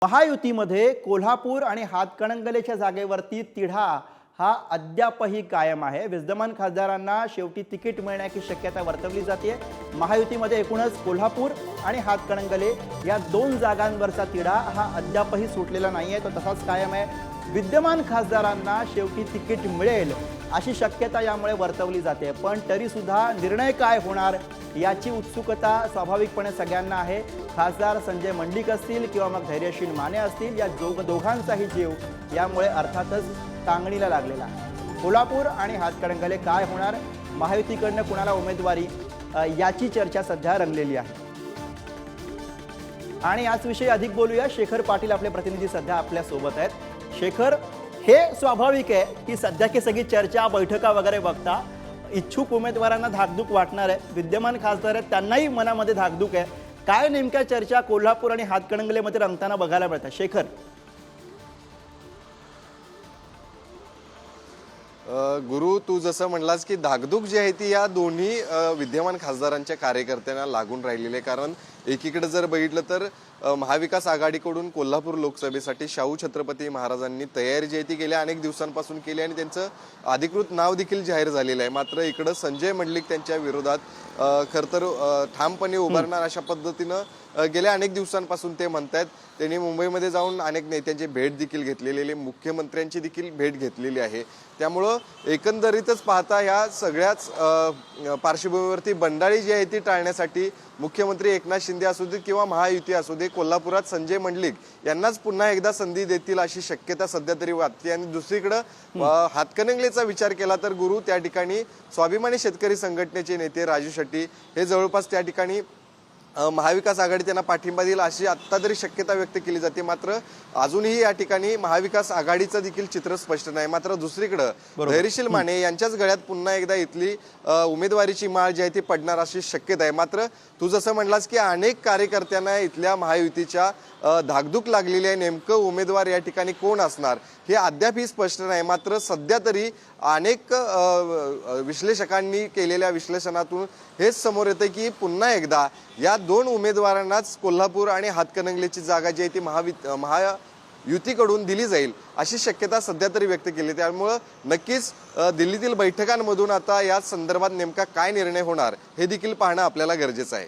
महायुतीमध्ये कोल्हापूर आणि हातकणंगलेच्या जागेवरती तिढा हा अद्यापही कायम आहे। विद्यमान खासदारांना शेवटी तिकीट मिळण्याची शक्यता वर्तवली जाते। महायुतीमध्ये एकूणच कोल्हापूर आणि हातकणंगले या दोन जागांवरचा तिढा हा अद्यापही सुटलेला नाहीये, तो तसाच कायम आहे। विद्यमान खासदारांना शेवटी तिकीट मिळेल अशी शक्यता यामुळे वर्तवली जाते, पण तरी सुद्धा निर्णय काय होणार याची उत्सुकता स्वाभाविकपणे सगळ्यांना आहे। खासदार संजय मंडलिक असतील किंवा मग धैर्यशील माने असतील, या दोघांचाही जीव यामुळे अर्थातच टांगणीला लागलेला आहे। कोल्हापूर आणि हातकणंगले काय होणार, महायुतीकडनं कुणाला उमेदवारी, याची चर्चा सध्या रंगलेली आहे। आणि याच विषयी अधिक बोलूया। शेखर पाटील आपले प्रतिनिधी सध्या आपल्या सोबत आहेत। शेखर, हे स्वाभाविक आहे की सध्याची सगळी चर्चा बैठका वगैरे बघता इच्छुक उमेदवारांना धाकधूक वाटणार आहे। विद्यमान खासदार आहेत त्यांनाही मनामध्ये धाकधूक आहे। काय नेमक्या चर्चा कोल्हापूर आणि हातकणंगलेमध्ये रंगताना बघायला मिळतात? शेखर, गुरु, तू जसं म्हणलास की धाकधूक जी आहे ती या दोन्ही विद्यमान खासदारांच्या कार्यकर्त्यांना लागून राहिलेली आहे। कारण एकीकडे जर बघितलं तर महाविकास आघाडीकडून कोल्हापूर लोकसभेसाठी शाहू छत्रपती महाराजांनी तयारी जी आहे ती गेल्या अनेक दिवसांपासून केली आणि त्यांचं अधिकृत नाव देखील जाहीर झालेलं आहे। मात्र इकडं संजय मंडलिक त्यांच्या विरोधात खरं तर ठामपणे उभारणार अशा पद्धतीनं गेल्या अनेक दिवसांपासून ते म्हणतात। त्यांनी मुंबईमध्ये जाऊन अनेक नेत्यांची भेट देखील घेतलेली, मुख्यमंत्र्यांची देखील भेट घेतलेली आहे। त्यामुळं एकंदरीतच पाहता या सगळ्याच पार्श्वभूमीवरती बंडाळी जी आहे ती टाळण्यासाठी मुख्यमंत्री एकनाथ शिंदे असू दे किंवा महायुती असू दे, कोल्हापुरात संजय मंडलिक यांनाच पुन्हा एकदा संधी देतील अशी शक्यता सध्या तरी वाटते। आणि दुसरीकडे हातकणंगलेचा विचार केला तर गुरु, त्या ठिकाणी स्वाभिमानी शेतकरी संघटनेचे नेते राजू शेट्टी हे जवळपास त्या ठिकाणी महाविकास आघाडी त्यांना पाठिंबा देईल अशी आता तरी शक्यता व्यक्त केली जाते। मात्र अजूनही या ठिकाणी महाविकास आघाडीचं देखील चित्र स्पष्ट नाही। मात्र दुसरीकडे धैर्यशील माने यांच्याच गळ्यात पुन्हा एकदा इथली उमेदवारीची माळ जी आहे ती पडणार अशी शक्यता आहे। मात्र तू जसं म्हणलास की अनेक कार्यकर्त्यांना इथल्या महायुतीच्या धाकधूक लागलेली आहे, नेमकं उमेदवार या ठिकाणी कोण असणार हे अद्यापही स्पष्ट नाही। मात्र सध्या तरी अनेक विश्लेषकांनी केलेल्या विश्लेषणातून हेच समोर येते की पुन्हा एकदा या दोन उमेदवारांनाच कोल्हापूर आणि हातकणंगलेची जागा जी आहे ती महायुतीकडून दिली जाईल अशी शक्यता सध्या तरी व्यक्त केली। त्यामुळं नक्कीच दिल्लीतील बैठकांमधून आता या संदर्भात नेमका काय निर्णय होणार हे देखील पाहणं आपल्याला गरजेचं आहे।